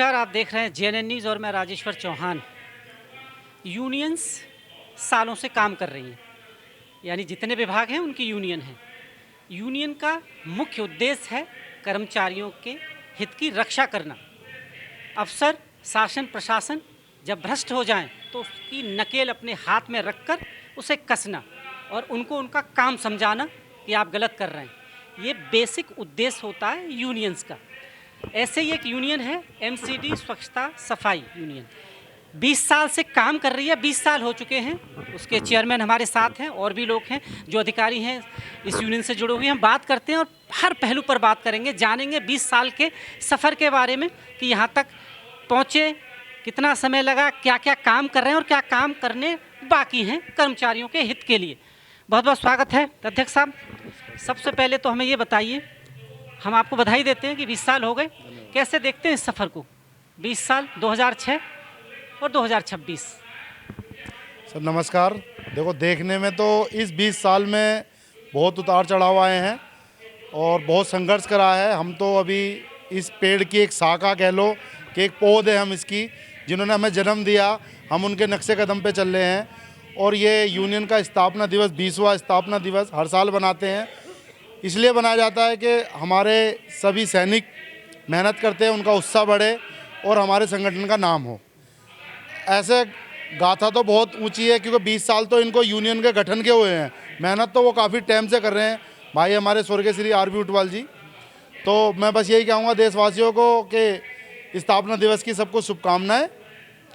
नमस्कार, आप देख रहे हैं जेएनएन न्यूज़ और मैं राजेश्वर चौहान। यूनियंस सालों से काम कर रही हैं, यानी जितने विभाग हैं उनकी यूनियन है। यूनियन का मुख्य उद्देश्य है कर्मचारियों के हित की रक्षा करना। अफसर, शासन, प्रशासन जब भ्रष्ट हो जाएं तो उसकी नकेल अपने हाथ में रखकर उसे कसना और उनको उनका काम समझाना कि आप गलत कर रहे हैं। ये बेसिक उद्देश्य होता है यूनियंस का। ऐसे ही एक यूनियन है एमसीडी स्वच्छता सफाई यूनियन। 20 साल से काम कर रही है, 20 साल हो चुके हैं। उसके चेयरमैन हमारे साथ हैं और भी लोग हैं जो अधिकारी हैं इस यूनियन से जुड़े हुए। हम बात करते हैं और हर पहलू पर बात करेंगे, जानेंगे 20 साल के सफ़र के बारे में कि यहाँ तक पहुँचे, कितना समय लगा, क्या क्या काम कर रहे हैं और क्या काम करने बाकी हैं कर्मचारियों के हित के लिए। बहुत बहुत स्वागत है अध्यक्ष साहब। सबसे पहले तो हमें ये बताइए, हम आपको बधाई देते हैं कि 20 साल हो गए, कैसे देखते हैं इस सफ़र को? 20 साल 2006 और 2026। सर नमस्कार। देखो, देखने में तो इस 20 साल में बहुत उतार चढ़ाव आए हैं और बहुत संघर्ष करा है। हम तो अभी इस पेड़ की एक शाखा कह लो कि एक पौध है हम इसकी, जिन्होंने हमें जन्म दिया, हम उनके नक्शे कदम पे चल रहे हैं। और ये यूनियन का स्थापना दिवस 20वां स्थापना दिवस हर साल बनाते हैं। इसलिए बनाया जाता है कि हमारे सभी सैनिक मेहनत करते हैं, उनका उत्साह बढ़े और हमारे संगठन का नाम हो। ऐसे गाथा तो बहुत ऊंची है क्योंकि 20 साल तो इनको यूनियन के गठन के हुए हैं। मेहनत तो वो काफ़ी टाइम से कर रहे हैं भाई हमारे स्वर्गीय श्री आर बी उटवाल जी। तो मैं बस यही कहूँगा देशवासियों को कि स्थापना दिवस की सबको शुभकामनाएं।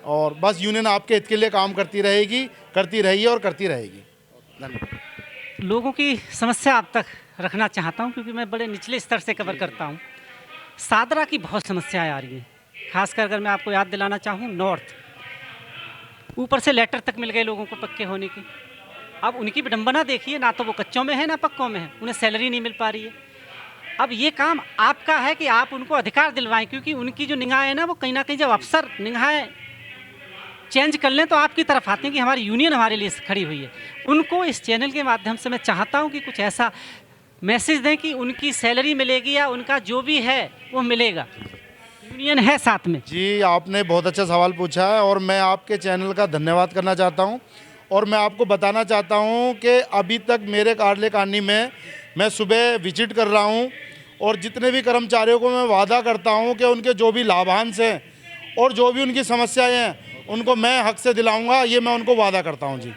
और बस यूनियन आपके हित के लिए काम करती रहेगी, करती रही है और करती रहेगी। धन्यवाद। लोगों की समस्या आप तक रखना चाहता हूं क्योंकि मैं बड़े निचले स्तर से कवर करता हूं। सादरा की बहुत समस्याएं आ रही हैं, खासकर अगर मैं आपको याद दिलाना चाहूं, नॉर्थ ऊपर से लेटर तक मिल गए लोगों को पक्के होने की। अब उनकी विडंबना देखिए, ना तो वो कच्चों में है ना पक्कों में है, उन्हें सैलरी नहीं मिल पा रही है। अब ये काम आपका है कि आप उनको अधिकार दिलवाएं, क्योंकि उनकी जो निगाहें है ना, वो कहीं ना कहीं जब अफसर निगाहें चेंज कर लें तो आपकी तरफ आते हैं कि हमारी यूनियन हमारे लिए खड़ी हुई है। उनको इस चैनल के माध्यम से मैं चाहता हूं कि कुछ ऐसा मैसेज दें कि उनकी सैलरी मिलेगी या उनका जो भी है वो मिलेगा, यूनियन है साथ में। जी, आपने बहुत अच्छा सवाल पूछा है और मैं आपके चैनल का धन्यवाद करना चाहता हूं। और मैं आपको बताना चाहता हूं कि अभी तक मेरे कार्यकारिणी में मैं सुबह विजिट कर रहा हूं और जितने भी कर्मचारियों को मैं वादा करता हूं कि उनके जो भी लाभांश हैं और जो भी उनकी समस्याएं हैं उनको मैं हक से दिलाऊंगा, ये मैं उनको वादा करता हूं जी।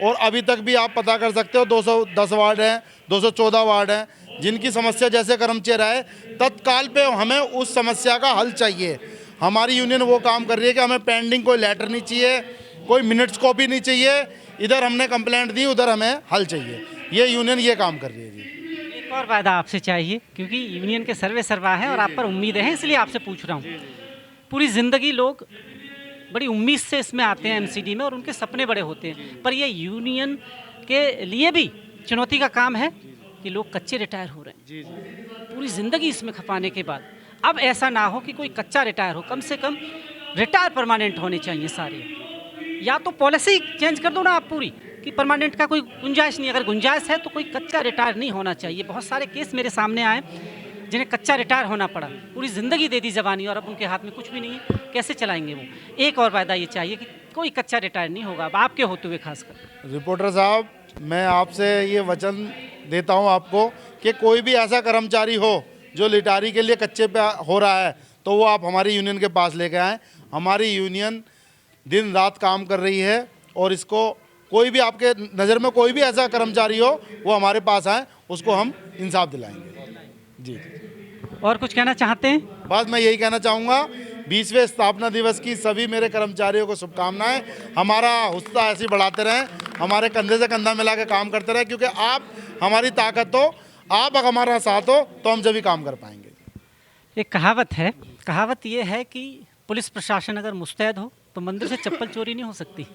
और अभी तक भी आप पता कर सकते हो 210 वार्ड हैं, 214 वार्ड हैं, जिनकी समस्या जैसे कर्मचारी आए तत्काल पे हमें उस समस्या का हल चाहिए। हमारी यूनियन वो काम कर रही है कि हमें पेंडिंग कोई लेटर नहीं चाहिए, कोई मिनट्स कॉपी नहीं चाहिए, इधर हमने कंप्लेंट दी उधर हमें हल चाहिए। ये यूनियन ये काम कर रही है जी। एक और वायदा आपसे चाहिए, क्योंकि यूनियन के सर्वे सर्वा हैं और आप पर उम्मीदें हैं, इसलिए आपसे पूछ रहा हूँ। पूरी ज़िंदगी लोग बड़ी उम्मीद से इसमें आते हैं एमसीडी में और उनके सपने बड़े होते हैं, पर ये यूनियन के लिए भी चुनौती का काम है कि लोग कच्चे रिटायर हो रहे हैं पूरी ज़िंदगी इसमें खपाने के बाद। अब ऐसा ना हो कि कोई कच्चा रिटायर हो, कम से कम रिटायर परमानेंट होने चाहिए सारे। या तो पॉलिसी चेंज कर दो ना आप पूरी कि परमानेंट का कोई गुंजाइश नहीं, अगर गुंजाइश है तो कोई कच्चा रिटायर नहीं होना चाहिए। बहुत सारे केस मेरे सामने आए जिन्हें कच्चा रिटायर होना पड़ा, पूरी ज़िंदगी दे दी जवानी और अब उनके हाथ में कुछ भी नहीं है, कैसे चलाएंगे वो। एक और वायदा ये चाहिए कि कोई कच्चा रिटायर नहीं होगा, अब आपके होते हुए खासकर। रिपोर्टर साहब, मैं आपसे ये वचन देता हूं आपको कि कोई भी ऐसा कर्मचारी हो जो रिटायरी के लिए कच्चे पे हो रहा है तो वो आप हमारी यूनियन के पास लेके आएँ। हमारी यूनियन दिन रात काम कर रही है और इसको कोई भी आपके नज़र में कोई भी ऐसा कर्मचारी हो वो हमारे पास आए, उसको हम इंसाफ दिलाएंगे जी। और कुछ कहना चाहते हैं? बस मैं यही कहना चाहूँगा, 20वें स्थापना दिवस की सभी मेरे कर्मचारियों को शुभकामनाएं। हमारा हौसला ऐसे ही बढ़ाते रहें, हमारे कंधे से कंधा मिला के काम करते रहें, क्योंकि आप हमारी ताकत हो, आप अगर हमारा साथ हो तो हम जब भी काम कर पाएंगे। एक कहावत है, कहावत ये है कि पुलिस प्रशासन अगर मुस्तैद हो तो मंदिर से चप्पल चोरी नहीं हो सकती।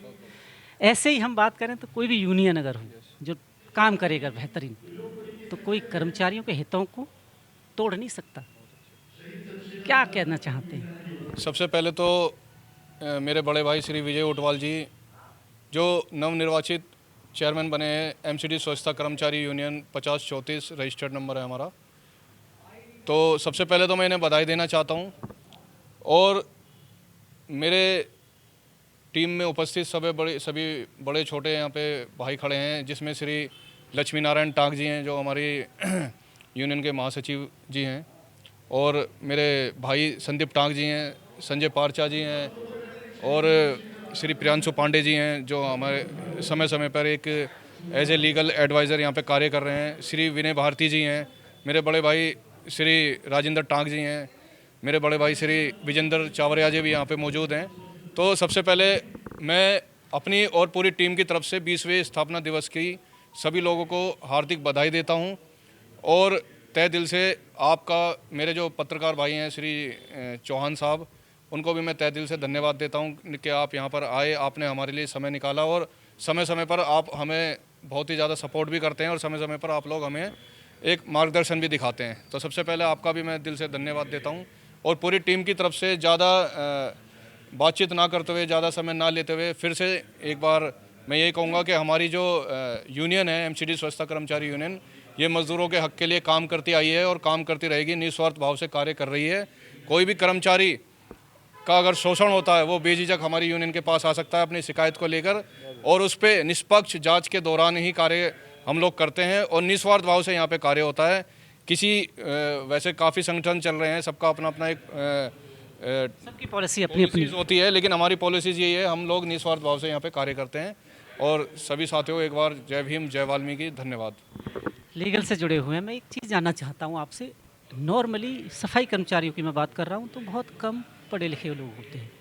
ऐसे ही हम बात करें तो कोई भी यूनियन अगर हो जो काम करेगा बेहतरीन, तो कोई कर्मचारियों के हितों को तोड़ नहीं सकता। क्या कहना चाहते हैं? सबसे पहले तो मेरे बड़े भाई श्री विजय उटवाल जी जो नवनिर्वाचित चेयरमैन बने हैं एमसीडी स्वच्छता कर्मचारी यूनियन 5034 रजिस्टर्ड नंबर है हमारा। तो सबसे पहले तो मैं इन्हें बधाई देना चाहता हूं और मेरे टीम में उपस्थित सभी बड़े छोटे यहाँ पे भाई खड़े हैं, जिसमें श्री लक्ष्मी नारायण टाक जी हैं जो हमारी यूनियन के महासचिव जी हैं, और मेरे भाई संदीप टाक जी हैं, संजय पारचा जी हैं, और श्री प्रियांशु पांडे जी हैं जो हमारे समय समय पर एक एज ए लीगल एडवाइज़र यहाँ पे कार्य कर रहे हैं। श्री विनय भारती जी हैं, मेरे बड़े भाई श्री राजेंद्र टाक जी हैं, मेरे बड़े भाई श्री विजेंद्र चावरिया जी भी यहाँ पे मौजूद हैं। तो सबसे पहले मैं अपनी और पूरी टीम की तरफ से 20वें स्थापना दिवस की सभी लोगों को हार्दिक बधाई देता हूँ, और तहे दिल से आपका, मेरे जो पत्रकार भाई हैं श्री चौहान साहब, उनको भी मैं तहे दिल से धन्यवाद देता हूँ कि आप यहाँ पर आए, आपने हमारे लिए समय निकाला, और समय समय पर आप हमें बहुत ही ज़्यादा सपोर्ट भी करते हैं, और समय समय पर आप लोग हमें एक मार्गदर्शन भी दिखाते हैं। तो सबसे पहले आपका भी मैं दिल से धन्यवाद देता हूँ, और पूरी टीम की तरफ से ज़्यादा बातचीत ना करते हुए, ज़्यादा समय ना लेते हुए, फिर से एक बार मैं यही कहूँगा कि हमारी जो यूनियन है एमसीडी स्वच्छता कर्मचारी यूनियन, ये मज़दूरों के हक़ के लिए काम करती आई है और काम करती रहेगी, निस्वार्थ भाव से कार्य कर रही है। कोई भी कर्मचारी का अगर शोषण होता है, वो बेझिझक हमारी यूनियन के पास आ सकता है अपनी शिकायत को लेकर, और उस पर निष्पक्ष जांच के दौरान ही कार्य हम लोग करते हैं, और निस्वार्थ भाव से यहाँ पे कार्य होता है। किसी वैसे काफ़ी संगठन चल रहे हैं, सबका अपना अपना एक सबकी पॉलिसी अपनी अपनी होती है, लेकिन हमारी पॉलिसीज यही है, हम लोग निस्वार्थ भाव से यहाँ पे कार्य करते हैं। और सभी साथियों, एक बार जय भीम, जय वाल्मीकि, धन्यवाद। लीगल से जुड़े हुए हैं। मैं एक चीज़ जानना चाहता हूँ आपसे। नॉर्मली सफाई कर्मचारियों की मैं बात कर रहा हूँ, तो बहुत कम पढ़े लिखे लोग होते हैं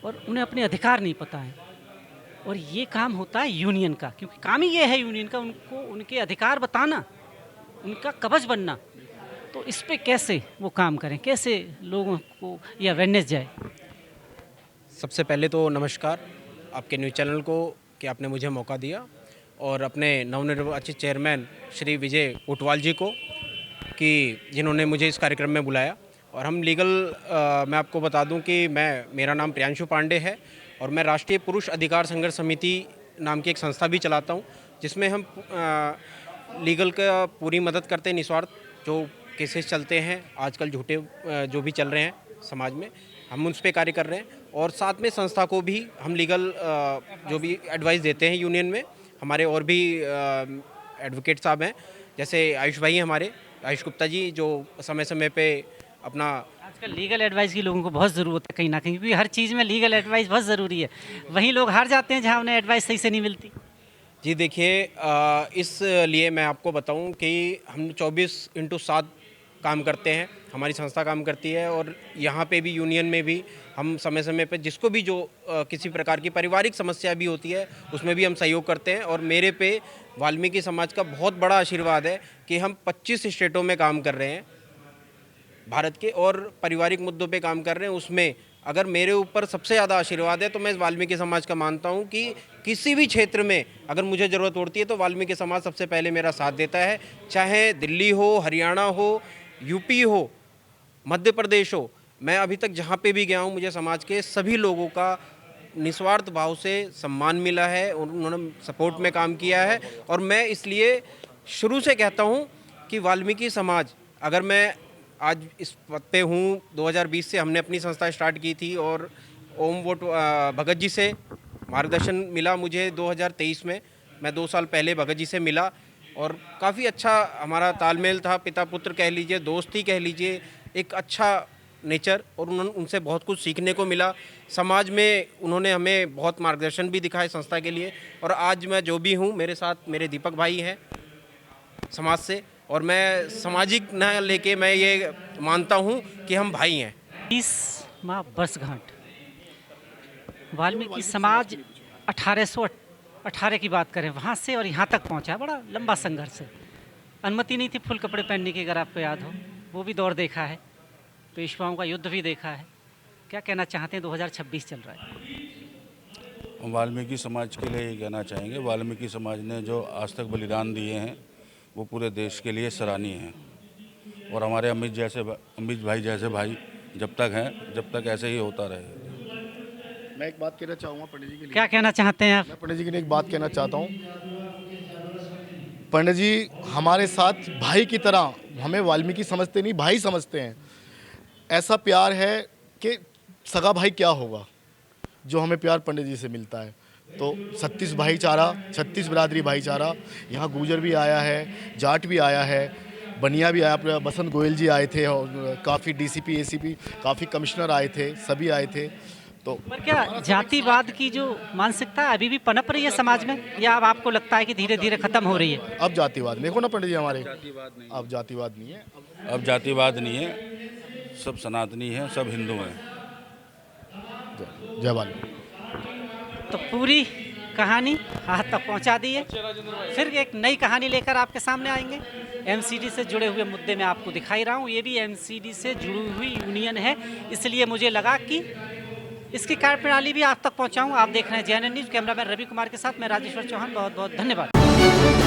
और उन्हें अपने अधिकार नहीं पता है, और ये काम होता है यूनियन का, क्योंकि काम ही ये है यूनियन का, उनको उनके अधिकार बताना, उनका कवच बनना। तो इस पे कैसे वो काम करें, कैसे लोगों को ये अवेयरनेस जाए? सबसे पहले तो नमस्कार आपके न्यूज़ चैनल को कि आपने मुझे मौका दिया, और अपने नवनिर्वाचित चेयरमैन श्री विजय ऊटवाल जी को कि जिन्होंने मुझे इस कार्यक्रम में बुलाया। और हम लीगल मैं आपको बता दूं कि मेरा नाम प्रियांशु पांडे है, और मैं राष्ट्रीय पुरुष अधिकार संघर्ष समिति नाम की एक संस्था भी चलाता हूं, जिसमें हम लीगल का पूरी मदद करते हैं। निस्वार्थ जो केसेस चलते हैं आजकल झूठे जो भी चल रहे हैं समाज में, हम उस पर कार्य कर रहे हैं, और साथ में संस्था को भी हम लीगल जो भी एडवाइस देते हैं यूनियन में। हमारे और भी एडवोकेट साहब हैं, जैसे आयुष भाई हैं हमारे, आयुष गुप्ता जी, जो समय समय पे अपना आजकल लीगल एडवाइस की लोगों को बहुत ज़रूरत है कहीं ना कहीं, क्योंकि हर चीज़ में लीगल एडवाइस बहुत ज़रूरी है। वहीं लोग हार जाते हैं जहाँ उन्हें एडवाइस सही से नहीं मिलती। जी देखिए, इस लिए मैं आपको बताऊं कि हम 24/7 काम करते हैं, हमारी संस्था काम करती है, और यहाँ पे भी यूनियन में भी हम समय समय पे जिसको भी जो किसी प्रकार की पारिवारिक समस्या भी होती है, उसमें भी हम सहयोग करते हैं। और मेरे पे वाल्मीकि समाज का बहुत बड़ा आशीर्वाद है कि हम 25 स्टेटों में काम कर रहे हैं भारत के, और पारिवारिक मुद्दों पे काम कर रहे हैं। उसमें अगर मेरे ऊपर सबसे ज़्यादा आशीर्वाद है तो मैं वाल्मीकि समाज का मानता हूं कि किसी भी क्षेत्र में अगर मुझे ज़रूरत पड़ती है तो वाल्मीकि समाज सबसे पहले मेरा साथ देता है, चाहे दिल्ली हो, हरियाणा हो, यूपी हो, मध्य प्रदेश हो। मैं अभी तक जहाँ पे भी गया हूँ, मुझे समाज के सभी लोगों का निस्वार्थ भाव से सम्मान मिला है, उन्होंने सपोर्ट में काम किया है। और मैं इसलिए शुरू से कहता हूँ कि वाल्मीकि समाज, अगर मैं आज इस पद पे हूँ, 2020 से हमने अपनी संस्था स्टार्ट की थी, और ओम वोट भगत जी से मार्गदर्शन मिला मुझे 2023 में। मैं 2 साल पहले भगत जी से मिला, और काफ़ी अच्छा हमारा तालमेल था, पिता पुत्र कह लीजिए, दोस्ती कह लीजिए, एक अच्छा नेचर, और उनसे बहुत कुछ सीखने को मिला। समाज में उन्होंने हमें बहुत मार्गदर्शन भी दिखाए संस्था के लिए। और आज मैं जो भी हूँ, मेरे साथ मेरे दीपक भाई हैं समाज से, और मैं सामाजिक न लेके मैं ये मानता हूँ कि हम भाई हैं। 20वां वर्षगांठ वाल्मीकि समाज 1818 की बात करें वहाँ से और यहाँ तक पहुँचा, बड़ा लंबा संघर्ष है। अनुमति नहीं थी फुल कपड़े पहनने की, अगर आपको याद हो, वो भी दौर देखा है, पेशवाओं का युद्ध भी देखा है। क्या कहना चाहते हैं? 2026 चल रहा है। हम वाल्मीकि समाज के लिए ये कहना चाहेंगे, वाल्मीकि समाज ने जो आज तक बलिदान दिए हैं वो पूरे देश के लिए सराहनीय हैं, और हमारे अमित भाई जैसे भाई जब तक हैं, जब तक ऐसे ही होता रहे। मैं एक बात कहना चाहूँगा पंडित जी के लिए। क्या कहना चाहते हैं आप? मैं पंडित जी के लिए एक बात कहना चाहता हूँ। पंडित जी हमारे साथ भाई की तरह, हमें वाल्मीकि समझते नहीं, भाई समझते हैं। ऐसा प्यार है कि सगा भाई क्या होगा जो हमें प्यार पंडित जी से मिलता है। तो 36 भाईचारा, 36 बिरादरी भाईचारा, यहाँ गुजर भी आया है, जाट भी आया है, बनिया भी आया, अपने बसंत गोयल जी आए थे और काफ़ी डीसीपी एसीपी काफ़ी कमिश्नर आए थे, सभी आए थे। तो पर क्या जातिवाद की जो मानसिकता है अभी भी पनप रही है समाज में, या अब आपको लगता है कि धीरे धीरे खत्म हो रही है? अब जातिवाद देखो ना पंडित जी हमारे, अब जातिवाद नहीं है। अब जातिवाद नहीं है, सब सनातनी हैं, सब हिंदू हैं। जय बाल। तो पूरी कहानी हाथ तक पहुंचा दी है। फिर एक नई कहानी लेकर आपके सामने आएंगे। एमसीडी से जुड़े हुए मुद्दे मैं आपको दिखाई रहा हूँ, ये भी एमसीडी से जुड़ी हुई यूनियन है, इसलिए मुझे लगा कि इसकी कार्यप्रणाली भी आप तक पहुंचाऊं। आप देख रहे हैं JNN news, cameraman Ravi Kumar के साथ मैं राजेश्वर चौहान। बहुत बहुत धन्यवाद।